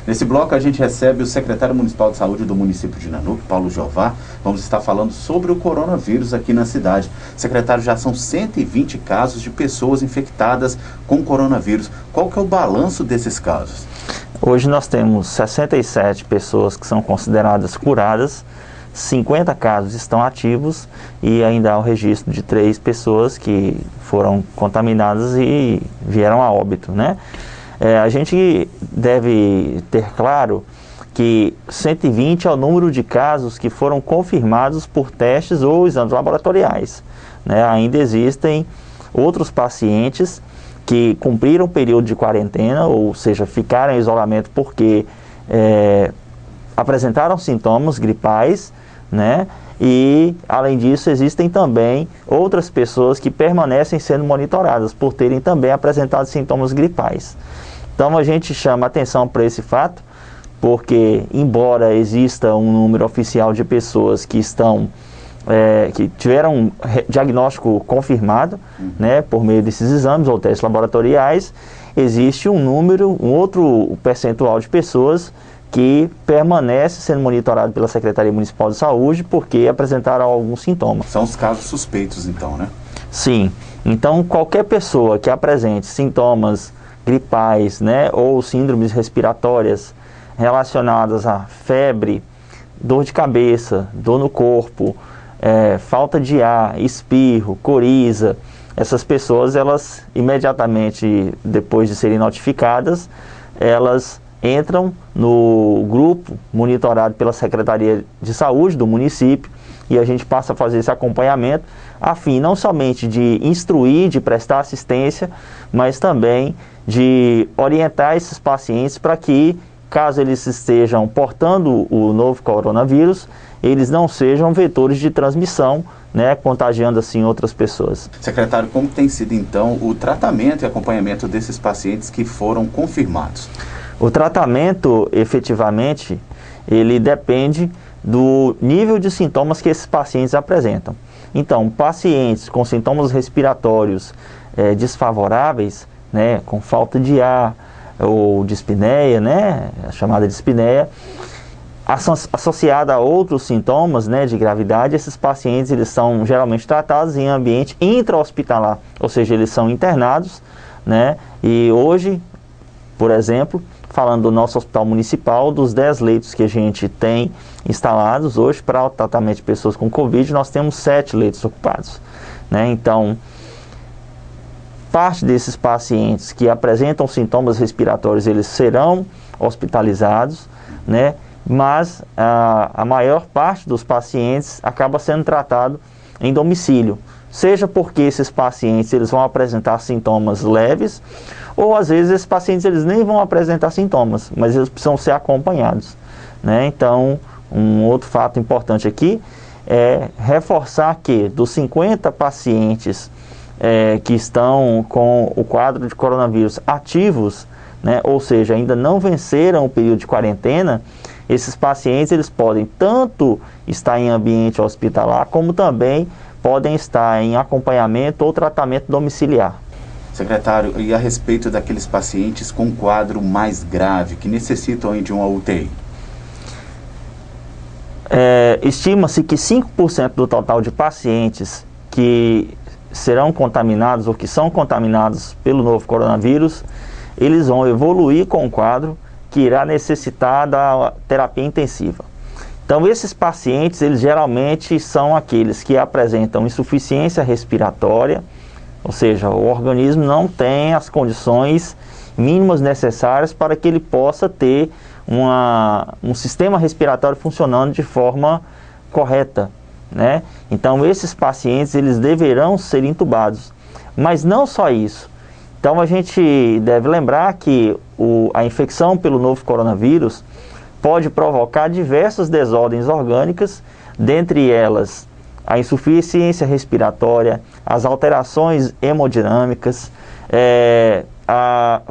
Nesse bloco a gente recebe o secretário municipal de saúde do município de Nanuque, Paulo Jová. Vamos estar falando sobre o coronavírus aqui na cidade. Secretário, já são 120 casos de pessoas infectadas com coronavírus. Qual que é o balanço desses casos? Hoje nós temos 67 pessoas que são consideradas curadas, 50 casos estão ativos e ainda há o registro de 3 pessoas que foram contaminadas e vieram a óbito, né? A gente deve ter claro que 120 é o número de casos que foram confirmados por testes ou exames laboratoriais, né? Ainda existem outros pacientes que cumpriram o período de quarentena, ou seja, ficaram em isolamento porque apresentaram sintomas gripais, né? E, além disso, existem também outras pessoas que permanecem sendo monitoradas por terem também apresentado sintomas gripais. Então, a gente chama atenção para esse fato, porque, embora exista um número oficial de pessoas que que tiveram diagnóstico confirmado, né, por meio desses exames ou testes laboratoriais, existe um outro percentual de pessoas que permanece sendo monitorado pela Secretaria Municipal de Saúde porque apresentaram alguns sintomas. São os casos suspeitos, então, né? Sim. Então, qualquer pessoa que apresente sintomas gripais, né, ou síndromes respiratórias relacionadas a febre, dor de cabeça, dor no corpo, falta de ar, espirro, coriza, essas pessoas, elas imediatamente depois de serem notificadas, elas entram no grupo monitorado pela Secretaria de Saúde do município e a gente passa a fazer esse acompanhamento a fim não somente de instruir, de prestar assistência, mas também de orientar esses pacientes para que, caso eles estejam portando o novo coronavírus, eles não sejam vetores de transmissão, né, contagiando assim outras pessoas. Secretário, como tem sido então o tratamento e acompanhamento desses pacientes que foram confirmados? O tratamento, efetivamente, ele depende do nível de sintomas que esses pacientes apresentam. Então, pacientes com sintomas respiratórios desfavoráveis, né, com falta de ar ou dispneia, né, a chamada dispneia, associada a outros sintomas, né, de gravidade, esses pacientes eles são geralmente tratados em ambiente intra-hospitalar, ou seja, eles são internados, né, e hoje, por exemplo, falando do nosso hospital municipal, dos 10 leitos que a gente tem instalados hoje para o tratamento de pessoas com Covid, nós temos 7 leitos ocupados, né? Então, parte desses pacientes que apresentam sintomas respiratórios, eles serão hospitalizados, né? Mas a maior parte dos pacientes acaba sendo tratado em domicílio, seja porque esses pacientes eles vão apresentar sintomas leves, ou às vezes esses pacientes eles nem vão apresentar sintomas, mas eles precisam ser acompanhados, né? Então, um outro fato importante aqui é reforçar que dos 50 pacientes que estão com o quadro de coronavírus ativos, né, ou seja, ainda não venceram o período de quarentena, esses pacientes eles podem tanto estar em ambiente hospitalar, como também podem estar em acompanhamento ou tratamento domiciliar. Secretário, e a respeito daqueles pacientes com quadro mais grave, que necessitam de uma UTI? Estima-se que 5% do total de pacientes que serão contaminados ou que são contaminados pelo novo coronavírus, eles vão evoluir com o quadro que irá necessitar da terapia intensiva. Então, esses pacientes, eles geralmente são aqueles que apresentam insuficiência respiratória, ou seja, o organismo não tem as condições mínimas necessárias para que ele possa ter um sistema respiratório funcionando de forma correta, né? Então, esses pacientes, eles deverão ser intubados. Mas não só isso. Então, a gente deve lembrar que a infecção pelo novo coronavírus pode provocar diversas desordens orgânicas, dentre elas a insuficiência respiratória, as alterações hemodinâmicas,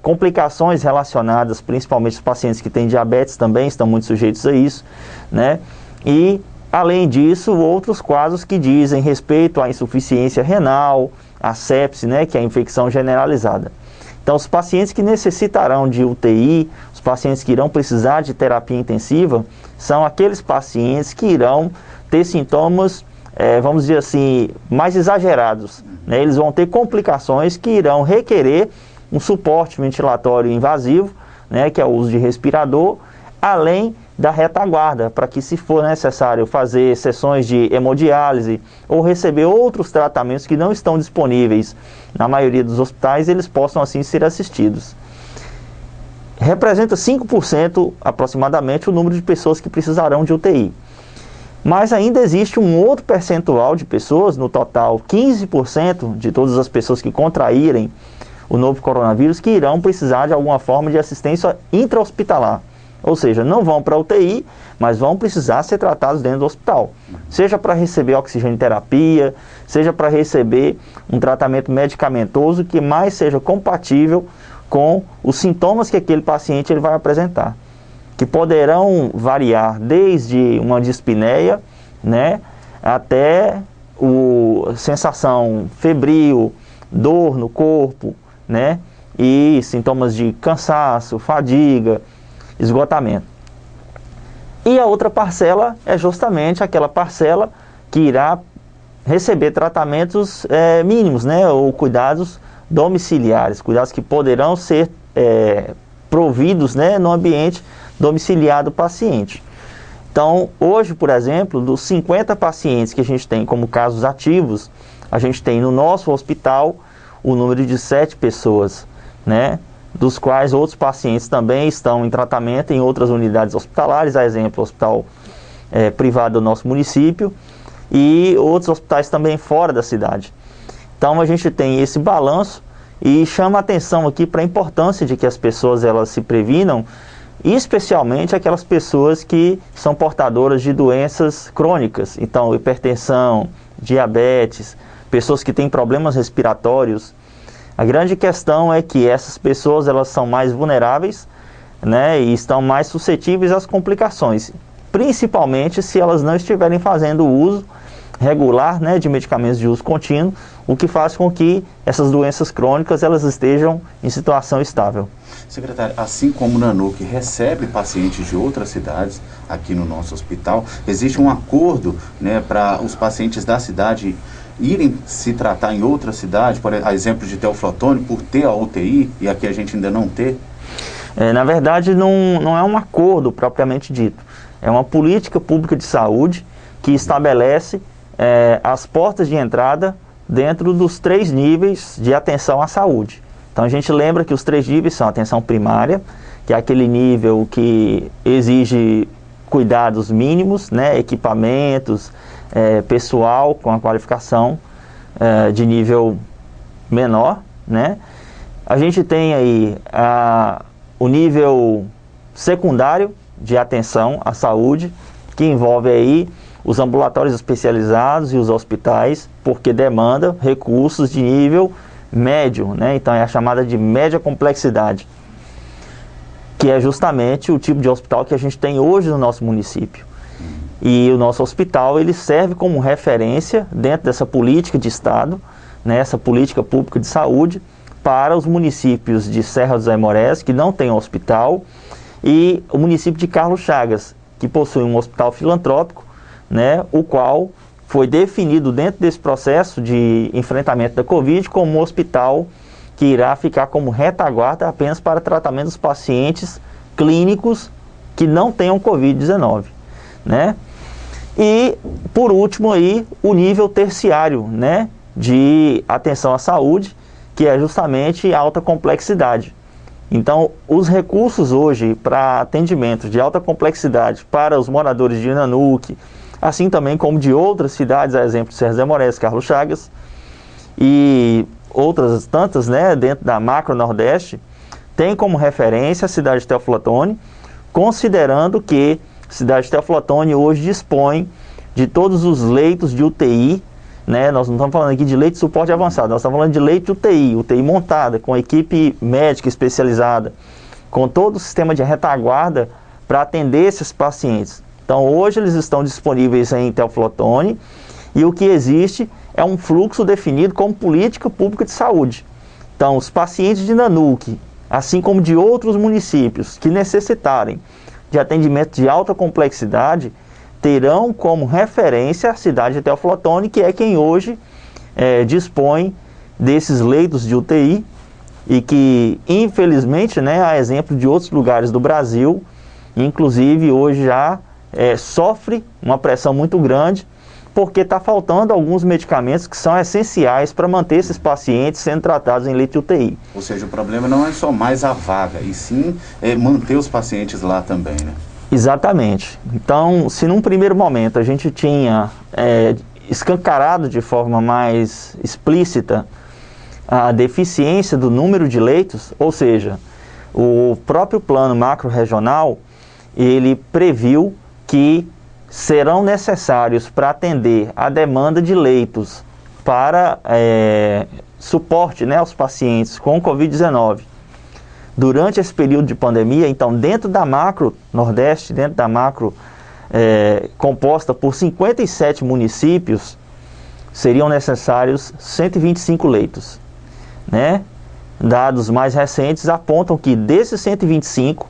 complicações relacionadas, principalmente os pacientes que têm diabetes também estão muito sujeitos a isso, né? E, além disso, outros quadros que dizem respeito à insuficiência renal, a sepse, né, que é a infecção generalizada. Então, os pacientes que necessitarão de UTI, os pacientes que irão precisar de terapia intensiva são aqueles pacientes que irão ter sintomas, vamos dizer assim, mais exagerados, né? Eles vão ter complicações que irão requerer um suporte ventilatório invasivo, né, que é o uso de respirador, além da retaguarda, para que, se for necessário fazer sessões de hemodiálise ou receber outros tratamentos que não estão disponíveis na maioria dos hospitais, eles possam assim ser assistidos. Representa 5% aproximadamente o número de pessoas que precisarão de UTI. Mas ainda existe um outro percentual de pessoas, no total 15% de todas as pessoas que contraírem o novo coronavírus, que irão precisar de alguma forma de assistência intra-hospitalar. Ou seja, não vão para a UTI, mas vão precisar ser tratados dentro do hospital. Seja para receber oxigenoterapia, seja para receber um tratamento medicamentoso que mais seja compatível com os sintomas que aquele paciente ele vai apresentar, que poderão variar desde uma dispneia, né, até sensação febril, dor no corpo, né, e sintomas de cansaço, fadiga, esgotamento. E a outra parcela é justamente aquela parcela que irá receber tratamentos mínimos, né, ou cuidados domiciliares, cuidados que poderão ser providos, né, no ambiente domiciliar do paciente. Então, hoje, por exemplo, dos 50 pacientes que a gente tem como casos ativos, a gente tem no nosso hospital o número de 7 pessoas, né, dos quais outros pacientes também estão em tratamento em outras unidades hospitalares, a exemplo, o hospital privado do nosso município e outros hospitais também fora da cidade. Então a gente tem esse balanço e chama a atenção aqui para a importância de que as pessoas elas se previnam, especialmente aquelas pessoas que são portadoras de doenças crônicas, então hipertensão, diabetes, pessoas que têm problemas respiratórios. A grande questão é que essas pessoas elas são mais vulneráveis, né, e estão mais suscetíveis às complicações, principalmente se elas não estiverem fazendo uso regular, né, de medicamentos de uso contínuo, o que faz com que essas doenças crônicas elas estejam em situação estável. Secretário, assim como o Nanuq recebe pacientes de outras cidades aqui no nosso hospital, existe um acordo, né, para os pacientes da cidade irem se tratar em outra cidade, por exemplo de Teoflotone, por ter a UTI e aqui a gente ainda não ter? Na verdade, não é um acordo propriamente dito. É uma política pública de saúde que estabelece as portas de entrada dentro dos 3 níveis de atenção à saúde. Então a gente lembra que os 3 níveis são a atenção primária, que é aquele nível que exige cuidados mínimos, né, equipamentos, pessoal com a qualificação de nível menor, né? A gente tem aí o nível secundário de atenção à saúde, que envolve aí os ambulatórios especializados e os hospitais, porque demanda recursos de nível médio, né? Então é a chamada de média complexidade, que é justamente o tipo de hospital que a gente tem hoje no nosso município. E o nosso hospital ele serve como referência dentro dessa política de Estado, né, essa política pública de saúde, para os municípios de Serra dos Aimorés, que não tem hospital, e o município de Carlos Chagas, que possui um hospital filantrópico, né, o qual foi definido dentro desse processo de enfrentamento da Covid como um hospital que irá ficar como retaguarda apenas para tratamento dos pacientes clínicos que não tenham Covid-19, né? E, por último, aí, o nível terciário, né, de atenção à saúde, que é justamente a alta complexidade. Então, os recursos hoje para atendimento de alta complexidade para os moradores de Nanuq, assim também como de outras cidades, a exemplo de Serra dos Aimorés, Carlos Chagas, e outras tantas, né, dentro da macro Nordeste, tem como referência a cidade de Teoflotone, considerando que a cidade de Teoflotone hoje dispõe de todos os leitos de UTI, né? Nós não estamos falando aqui de leito de suporte avançado, nós estamos falando de leito de UTI, UTI montada, com equipe médica especializada, com todo o sistema de retaguarda para atender esses pacientes. Então hoje eles estão disponíveis em Teoflotone e o que existe é um fluxo definido como política pública de saúde. Então os pacientes de Nanuq assim como de outros municípios que necessitarem de atendimento de alta complexidade, terão como referência a cidade de Teófilo Otoni, que é quem hoje dispõe desses leitos de UTI e que, infelizmente, né, a exemplo de outros lugares do Brasil, inclusive hoje já sofre uma pressão muito grande, porque está faltando alguns medicamentos que são essenciais para manter esses pacientes sendo tratados em leito de UTI. Ou seja, o problema não é só mais a vaga, e sim manter os pacientes lá também, né? Exatamente. Então, se num primeiro momento a gente tinha escancarado de forma mais explícita a deficiência do número de leitos, ou seja, o próprio plano macro-regional, ele previu que serão necessários para atender a demanda de leitos para suporte, né, aos pacientes com Covid-19 durante esse período de pandemia. Então, dentro da macro Nordeste, dentro da macro composta por 57 municípios, seriam necessários 125 leitos, né? Dados mais recentes apontam que desses 125,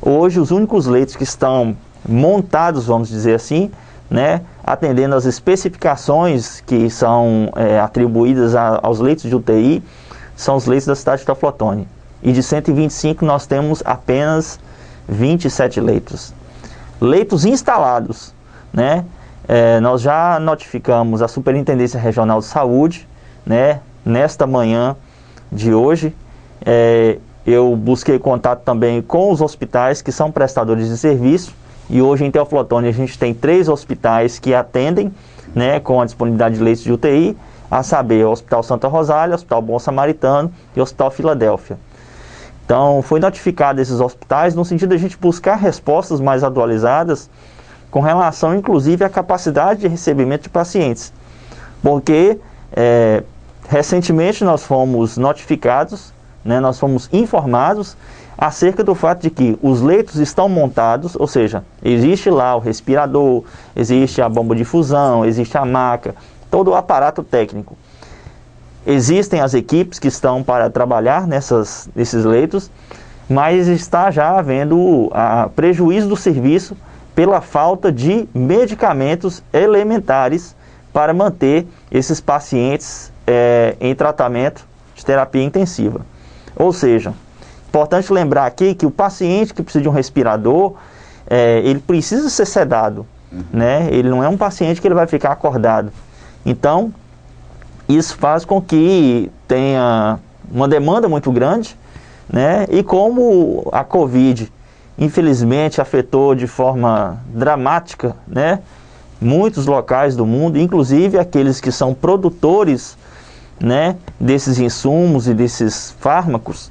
hoje os únicos leitos que estão montados, vamos dizer assim, né, atendendo às especificações que são atribuídas aos leitos de UTI, são os leitos da cidade de Teófilo Otoni. E de 125 nós temos apenas 27 leitos. Leitos instalados, né? Nós já notificamos a Superintendência Regional de Saúde, né, nesta manhã de hoje. Eu busquei contato também com os hospitais que são prestadores de serviço, e hoje em Teófilo Otoni a gente tem 3 hospitais que atendem, né, com a disponibilidade de leitos de UTI, a saber, o Hospital Santa Rosália, o Hospital Bom Samaritano e o Hospital Filadélfia. Então, foi notificado esses hospitais no sentido de a gente buscar respostas mais atualizadas com relação, inclusive, à capacidade de recebimento de pacientes. Porque, recentemente, nós fomos notificados, né, nós fomos informados acerca do fato de que os leitos estão montados, ou seja, existe lá o respirador, existe a bomba de infusão, existe a maca, todo o aparato técnico. Existem as equipes que estão para trabalhar nesses leitos, mas está já havendo prejuízo do serviço pela falta de medicamentos elementares para manter esses pacientes em tratamento de terapia intensiva. Ou seja, importante lembrar aqui que o paciente que precisa de um respirador, ele precisa ser sedado, né? Ele não é um paciente que ele vai ficar acordado. Então, isso faz com que tenha uma demanda muito grande, né? E como a Covid, infelizmente, afetou de forma dramática, né, muitos locais do mundo, inclusive aqueles que são produtores, né, desses insumos e desses fármacos,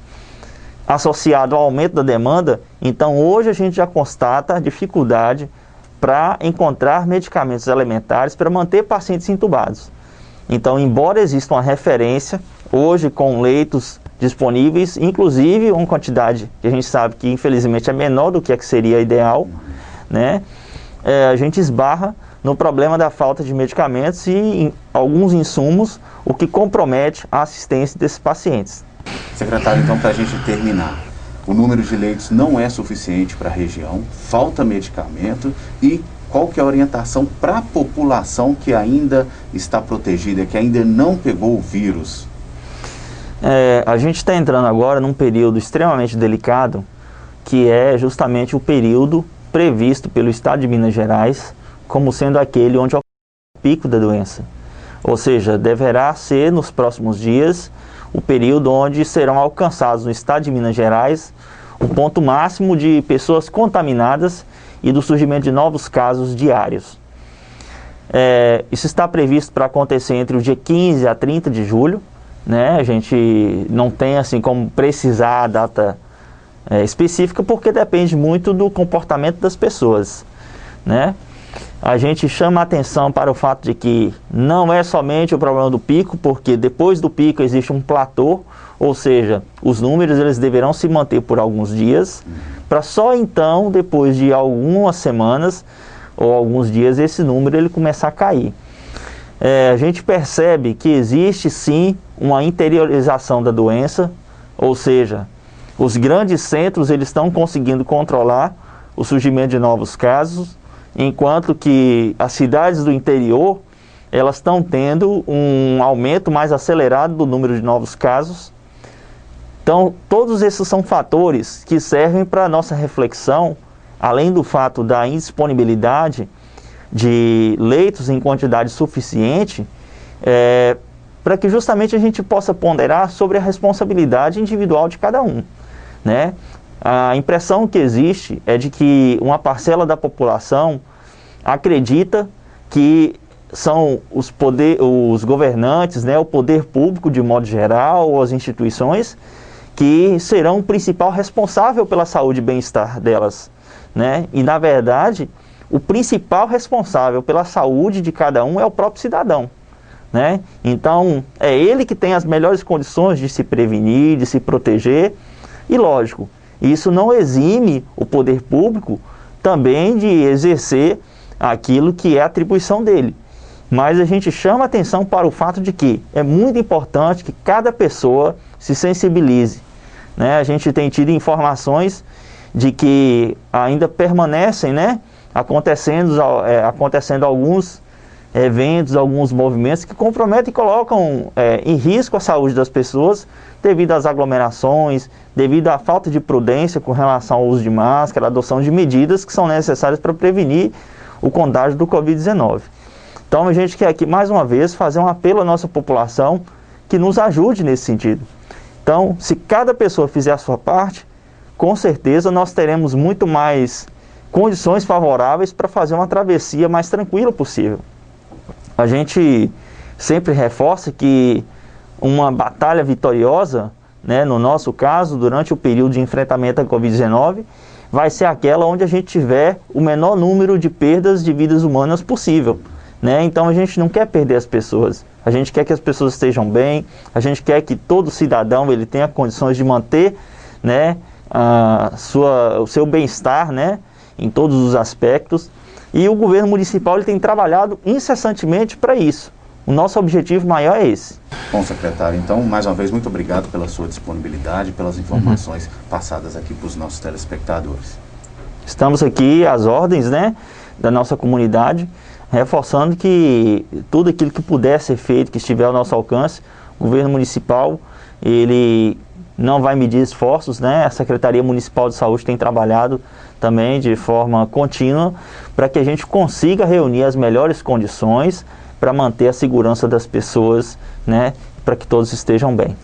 associado ao aumento da demanda, então hoje a gente já constata a dificuldade para encontrar medicamentos elementares para manter pacientes entubados. Então, embora exista uma referência, hoje com leitos disponíveis, inclusive uma quantidade que a gente sabe que infelizmente é menor do que seria ideal, né, a gente esbarra no problema da falta de medicamentos e em alguns insumos, o que compromete a assistência desses pacientes. Secretário, então, para a gente terminar, o número de leitos não é suficiente para a região, falta medicamento, e qual que é a orientação para a população que ainda está protegida, que ainda não pegou o vírus? A gente está entrando agora num período extremamente delicado, que é justamente o período previsto pelo Estado de Minas Gerais como sendo aquele onde ocorre o pico da doença. Ou seja, deverá ser nos próximos dias o período onde serão alcançados no Estado de Minas Gerais o ponto máximo de pessoas contaminadas e do surgimento de novos casos diários. Isso está previsto para acontecer entre o dia 15 a 30 de julho, né? A gente não tem assim como precisar a data específica, porque depende muito do comportamento das pessoas, né? A gente chama a atenção para o fato de que não é somente o problema do pico, porque depois do pico existe um platô, ou seja, os números eles deverão se manter por alguns dias, para só então, depois de algumas semanas ou alguns dias, esse número ele começar a cair. A gente percebe que existe sim uma interiorização da doença, ou seja, Os grandes centros, eles estão conseguindo controlar o surgimento de novos casos, enquanto que as cidades do interior, elas estão tendo um aumento mais acelerado do número de novos casos. Então, todos esses são fatores que servem para a nossa reflexão, além do fato da indisponibilidade de leitos em quantidade suficiente, para que justamente a gente possa ponderar sobre a responsabilidade individual de cada um, né? A impressão que existe é de que uma parcela da população acredita que são os governantes, né, o poder público de modo geral, ou as instituições, que serão o principal responsável pela saúde e bem-estar delas, né? E na verdade, o principal responsável pela saúde de cada um é o próprio cidadão, né? Então, é ele que tem as melhores condições de se prevenir, de se proteger, e lógico, isso não exime o poder público também de exercer aquilo que é atribuição dele. Mas a gente chama atenção para o fato de que é muito importante que cada pessoa se sensibilize, né? A gente tem tido informações de que ainda permanecem, né, acontecendo alguns eventos, alguns movimentos que comprometem e colocam em risco a saúde das pessoas devido às aglomerações, devido à falta de prudência com relação ao uso de máscara, a adoção de medidas que são necessárias para prevenir o contágio do Covid-19. Então a gente quer aqui mais uma vez fazer um apelo à nossa população que nos ajude nesse sentido. Então, se cada pessoa fizer a sua parte, com certeza nós teremos muito mais condições favoráveis para fazer uma travessia mais tranquila possível. A gente sempre reforça que uma batalha vitoriosa, né, no nosso caso, durante o período de enfrentamento à Covid-19, vai ser aquela onde a gente tiver o menor número de perdas de vidas humanas possível, né? Então a gente não quer perder as pessoas, a gente quer que as pessoas estejam bem, a gente quer que todo cidadão ele tenha condições de manter, né, o seu bem-estar, né, em todos os aspectos. E o governo municipal ele tem trabalhado incessantemente para isso. O nosso objetivo maior é esse. Bom, secretário, então, mais uma vez, muito obrigado pela sua disponibilidade, pelas informações passadas aqui para os nossos telespectadores. Estamos aqui às ordens, né, da nossa comunidade, reforçando que tudo aquilo que puder ser feito, que estiver ao nosso alcance, o governo municipal, ele não vai medir esforços, né? A Secretaria Municipal de Saúde tem trabalhado também de forma contínua para que a gente consiga reunir as melhores condições para manter a segurança das pessoas, né? Para que todos estejam bem.